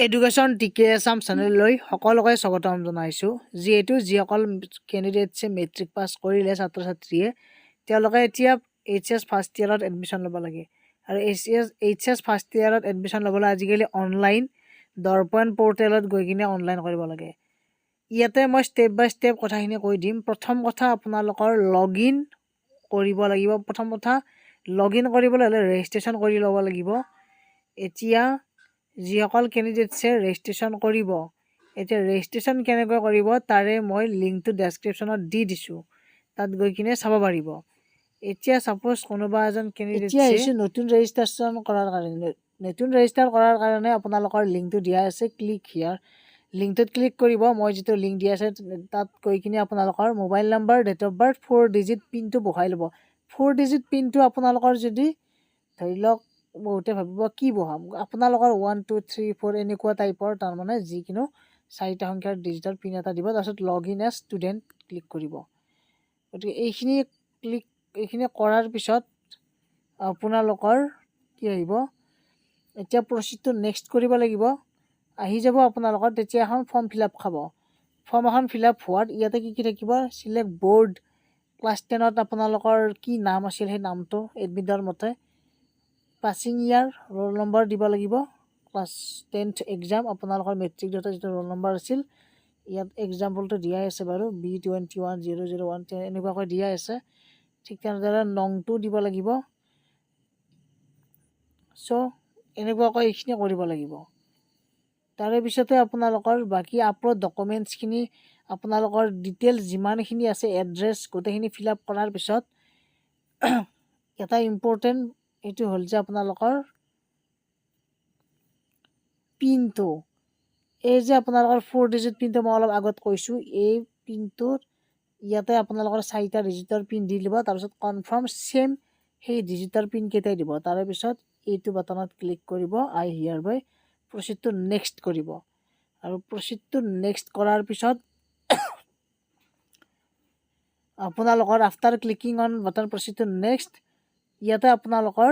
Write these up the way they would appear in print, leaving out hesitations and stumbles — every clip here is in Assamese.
এডুকেশ্যন টিকে আছাম চেনেললৈ সকলোকে স্বাগতম জনাইছোঁ। যিসকল কেণ্ডিডেটছে মেট্ৰিক পাছ কৰিলে ছাত্ৰ ছাত্ৰীয়ে তেওঁলোকে এতিয়া HS ফাৰ্ষ্ট ইয়েৰত এডমিশ্যন ল'ব লাগে আৰু HS ফাৰ্ষ্ট ইয়েৰত এডমিশ্যন ল'বলৈ আজিকালি অনলাইন দৰ্পণ পৰ্টেলত গৈ কিনে অনলাইন কৰিব লাগে। ইয়াতে মই ষ্টেপ বাই ষ্টেপ কথাখিনি কৈ দিম। প্ৰথম কথা আপোনালোকৰ লগ ইন কৰিব লাগিব। প্ৰথম কথা লগ ইন কৰিবলৈ হ'লে ৰেজিষ্ট্ৰেশ্যন কৰি ল'ব লাগিব। এতিয়া যিসকল কেণ্ডিডেটছে ৰেজিষ্ট্ৰেশ্যন কৰিব, এতিয়া ৰেজিষ্ট্ৰেশ্যন কেনেকৈ কৰিব তাৰে মই লিংকটো ডেছক্ৰিপশ্যনত দি দিছোঁ, তাত গৈ কিনে চাব পাৰিব। এতিয়া ছাপ'জ কোনোবা এজন কেণ্ডিডেটছে আহিছোঁ নতুন ৰেজিষ্ট্ৰেশ্যন কৰাৰ কাৰণে। নতুন ৰেজিষ্টাৰ কৰাৰ কাৰণে আপোনালোকৰ লিংকটো দিয়া আছে, ক্লিক হিয়াৰ। লিংকটোত ক্লিক কৰিব। মই যিটো লিংক দিয়া আছে তাত গৈ কিনে আপোনালোকৰ mobile number, date of birth, 4 digit পিনটো বহাই ল'ব। 4 ডিজিট পিনটো আপোনালোকৰ যদি ধৰি লওক বহুতে ভাবিব কি বহাম, আপোনালোকৰ 1 2 3 4 এনেকুৱা টাইপৰ তাৰমানে যিকোনো 4টা সংখ্যাৰ ডিজিটৰ পিন এটা দিব। তাৰপিছত লগ ইন এজ ষ্টুডেণ্ট ক্লিক কৰিব। গতিকে এইখিনি কৰাৰ পিছত আপোনালোকৰ কি আহিব, এতিয়া প্ৰচিডটো নেক্সট কৰিব লাগিব। আহি যাব আপোনালোকৰ তেতিয়া এখন ফৰ্ম ফিল আপ খাব। ফৰ্ম এখন ফিল আপ হোৱাত ইয়াতে কি থাকিব, চিলেক্ট বৰ্ড, ক্লাছ 10ত আপোনালোকৰ কি নাম আছিল সেই নামটো এডমিটৰ মতে, পাছিং ইয়াৰ, ৰোল নম্বৰ দিব লাগিব, ক্লাছ 10th এক্সাম আপোনালোকৰ মেট্ৰিক দিওঁতে যিটো ৰোল নম্বৰ আছিল ইয়াত এক্সাম্পলটো দিয়াই আছে বাৰু, B21001 এনেকুৱাকৈ দিয়াই আছে। ঠিক তেনেদৰে নংটো দিব লাগিব। চ' এনেকুৱাকৈ এইখিনি কৰিব লাগিব। তাৰে পিছতে আপোনালোকৰ বাকী আপলোড ডকুমেণ্টছখিনি আপোনালোকৰ ডিটেইলছ যিমানখিনি আছে এড্ৰেছ গোটেইখিনি ফিল আপ কৰাৰ পিছত এটা ইম্পৰ্টেণ্ট এইটো হ'ল যে আপোনালোকৰ পিনটো, এই যে আপোনালোকৰ 4 ডিজিট পিনটো মই অলপ আগত কৈছোঁ, এই পিনটোত ইয়াতে আপোনালোকৰ 4টা ডিজিটৰ পিন দি দিব। তাৰপিছত কনফাৰ্ম ছেম সেই ডিজিটৰ পিন কেইটাই দিব। তাৰে পিছত এইটো বাটনত ক্লিক কৰিব, আই হিয়াৰ বাই প্ৰচিডটো নেক্সট কৰিব। আৰু প্ৰচিডটো নেক্সট কৰাৰ পিছত আপোনালোকৰ আফটাৰ ক্লিকিং অন বাটন প্ৰচিডটো নেক্সট, ইয়াতে আপোনালোকৰ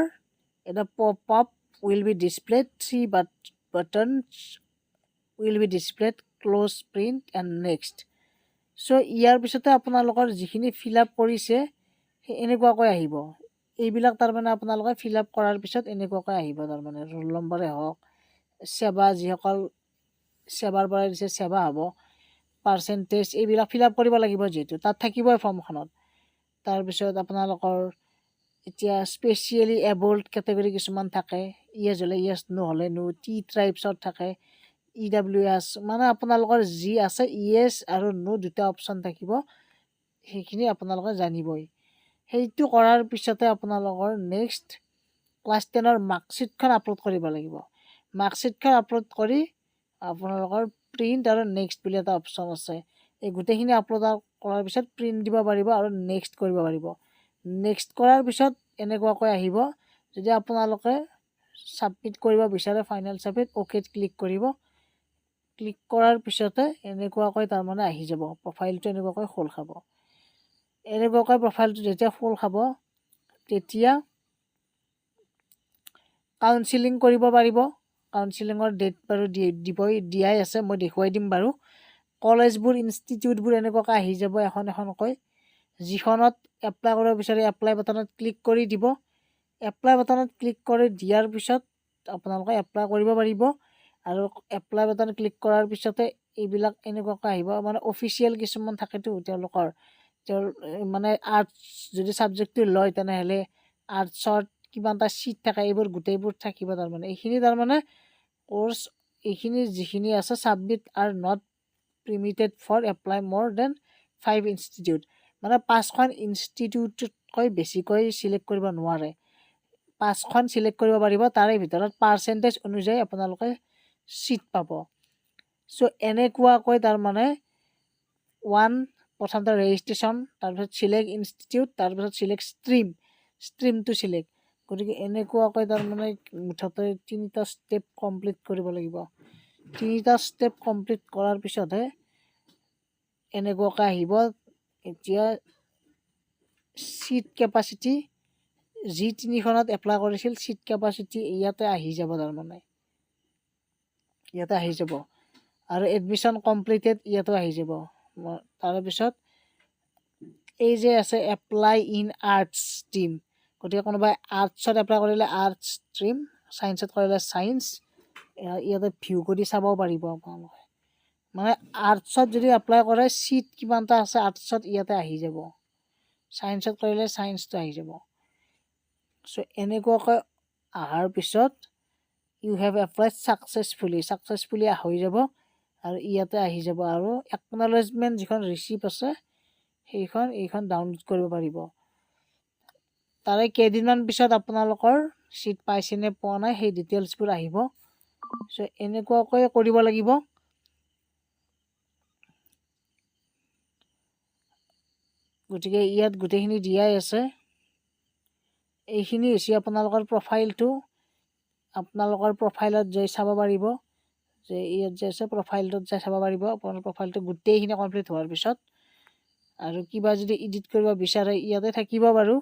এটা pop up will be displayed, 3 buttons will be displayed, close, print and next. So' ইয়াৰ পিছতে আপোনালোকৰ যিখিনি ফিল আপ কৰিছে সেই এনেকুৱাকৈ আহিব। এইবিলাক তাৰমানে আপোনালোকে ফিল আপ কৰাৰ পিছত এনেকুৱাকৈ আহিব। তাৰমানে ৰোল নম্বৰে হওক, সেৱা যিসকল সেৱাৰ পৰা দিছে সেৱা হ'ব, পাৰ্চেণ্টেজ এইবিলাক ফিল আপ কৰিব লাগিব যিহেতু তাত থাকিবই ফৰ্মখনত। তাৰপিছত আপোনালোকৰ এতিয়া স্পেচিয়েলি এবল্ড কেটেগৰী কিছুমান থাকে, ইয়েছ হ'লে ইয়েছ, নো হ'লে নো, টি ট্ৰাইবছত থাকে, EWS মানে আপোনালোকৰ যি আছে ইয়েছ আৰু নো দুটা অপশ্যন থাকিব, সেইখিনি আপোনালোকে জানিবই। সেইটো কৰাৰ পিছতে আপোনালোকৰ নেক্সট ক্লাছ 10ৰ মাৰ্কশ্বিটখন আপলোড কৰিব লাগিব। মাৰ্কশ্বিটখন আপলোড কৰি আপোনালোকৰ প্ৰিণ্ট আৰু নেক্সট বুলি এটা অপশ্যন আছে, এই গোটেইখিনি আপলোড কৰাৰ পিছত প্ৰিণ্ট দিব পাৰিব আৰু নেক্সট কৰিব পাৰিব। নেক্সট কৰাৰ পিছত এনেকুৱাকৈ আহিব। যদি আপোনালোকে ছাবমিট কৰিব বিচাৰে ফাইনেল ছাবমিট, অ'কেত ক্লিক কৰিব। ক্লিক কৰাৰ পিছতে এনেকুৱাকৈ তাৰমানে আহি যাব, প্ৰফাইলটো এনেকুৱাকৈ খোল খাব। এনেকুৱাকৈ প্ৰফাইলটো যেতিয়া খোল খাব তেতিয়া কাউন্সিলিং কৰিব পাৰিব। কাউন্সিলিঙৰ ডেট বাৰু দিয়াই আছে, মই দেখুৱাই দিম বাৰু। কলেজবোৰ, ইনষ্টিটিউটবোৰ এনেকুৱাকৈ আহি যাব এখন এখনকৈ। যিখনত এপ্লাই কৰিব বিচাৰে এপ্লাই বাটনত ক্লিক কৰি দিব। এপ্লাই বাটনত ক্লিক কৰি দিয়াৰ পিছত আপোনালোকে এপ্লাই কৰিব পাৰিব। আৰু এপ্লাই বাটন ক্লিক কৰাৰ পিছতে এইবিলাক এনেকুৱাকৈ আহিব। মানে অফিচিয়েল কিছুমান থাকেতো তেওঁলোকৰ, মানে আৰ্টছ যদি ছাবজেক্টটো লয় তেনেহ'লে আৰ্টছত কিমান এটা ছিট থাকে, এইবোৰ গোটেইবোৰ থাকিব। তাৰমানে এইখিনি তাৰমানে কোৰ্চ এইখিনি যিখিনি আছে submit are not permitted for apply more than 5 institute, মানে 5খন ইনষ্টিটিউটতকৈ বেছিকৈ চিলেক্ট কৰিব নোৱাৰে। 5খন চিলেক্ট কৰিব পাৰিব, তাৰে ভিতৰত পাৰ্চেণ্টেজ অনুযায়ী আপোনালোকে ছিট পাব। চ' এনেকুৱাকৈ তাৰমানে প্ৰথমতে ৰেজিষ্ট্ৰেশ্যন, তাৰপিছত চিলেক্ট ইনষ্টিটিউট, তাৰপিছত চিলেক্ট ষ্ট্ৰীমটো চিলেক্ট। গতিকে এনেকুৱাকৈ তাৰমানে মুঠতে 3টা ষ্টেপ কমপ্লিট কৰিব লাগিব। 3টা ষ্টেপ কমপ্লিট কৰাৰ পিছতহে এনেকুৱাকৈ আহিব। এতিয়া ছিট কেপাচিটি যি 3খনত এপ্লাই কৰিছিল ছিট কেপাচিটি ইয়াতে আহি যাব। তাৰমানে ইয়াতে আহি যাব আৰু এডমিশ্যন কমপ্লিটেড ইয়াতো আহি যাব। তাৰপিছত এই যে আছে এপ্লাই ইন আৰ্টছ ষ্ট্ৰীম, গতিকে কোনোবাই আৰ্টছত এপ্লাই কৰিলে আৰ্টছ ষ্ট্ৰীম, ছায়েন্সত কৰিলে ছায়েন্স, ইয়াতে ভিউ কৰি চাব পাৰিব আপোনালোকে। মানে আৰ্টছত যদি এপ্লাই কৰে চিট কিমানটা আছে আৰ্টছত ইয়াতে আহি যাব, ছায়েন্সত কৰিলে ছায়েন্সটো আহি যাব। চ' এনেকুৱাকৈ অহাৰ পিছত ইউ হেভ এপ্লাইড ছাকচেছফুলি হৈ যাব আৰু ইয়াতে আহি যাব আৰু একনলেজমেণ্ট যিখন ৰিচিপ্ট আছে এইখন ডাউনলোড কৰিব পাৰিব। তাৰে কেইদিনমান পিছত আপোনালোকৰ চিট পাইছে নে পোৱা নাই সেই ডিটেইলছবোৰ আহিব। চ' এনেকুৱাকৈ কৰিব লাগিব। গতিকে ইয়াত গোটেইখিনি দিয়াই আছে। এইখিনি হৈছে আপোনালোকৰ প্ৰফাইলটো। আপোনালোকৰ প্ৰফাইলত যাই চাব পাৰিব যে ইয়াত যে আছে প্ৰফাইলটোত যাই চাব পাৰিব আপোনাৰ প্ৰফাইলটো গোটেইখিনি কমপ্লিট হোৱাৰ পিছত। আৰু কিবা যদি এডিট কৰিব বিচাৰে ইয়াতে থাকিব বাৰু,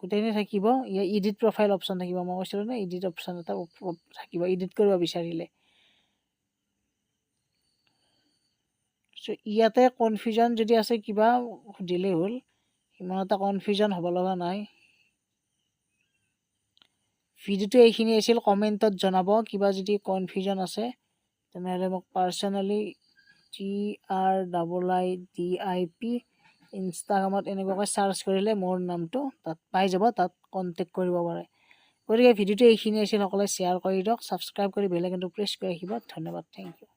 গোটেইখিনি থাকিব। ইয়াত এডিট প্ৰফাইল অপশ্যন থাকিব, মই কৈছিলোঁ ন এডিট অপশ্যন এটা থাকিব এডিট কৰিব বিচাৰিলে। চ' ইয়াতে কনফিউজন যদি আছে কিবা সুধিলেই হ'ল, ইমান এটা কনফিউজন হ'ব লগা নাই। ভিডিঅ'টো এইখিনি আছিল, কমেণ্টত জনাব কিবা যদি কনফিউজন আছে তেনেহ'লে মোক পাৰ্চনেলি TRIIDIP ইনষ্টাগ্ৰামত এনেকুৱাকৈ চাৰ্চ কৰিলে মোৰ নামটো তাত পাই যাব, তাত কণ্টেক্ট কৰিব পাৰে। গতিকে ভিডিঅ'টো এইখিনি আছিল, সকলোৱে শ্বেয়াৰ কৰি দিয়ক, ছাবস্ক্ৰাইব কৰি বেল আইকনটো প্ৰেছ কৰি ৰাখিব। ধন্যবাদ, থেংক ইউ।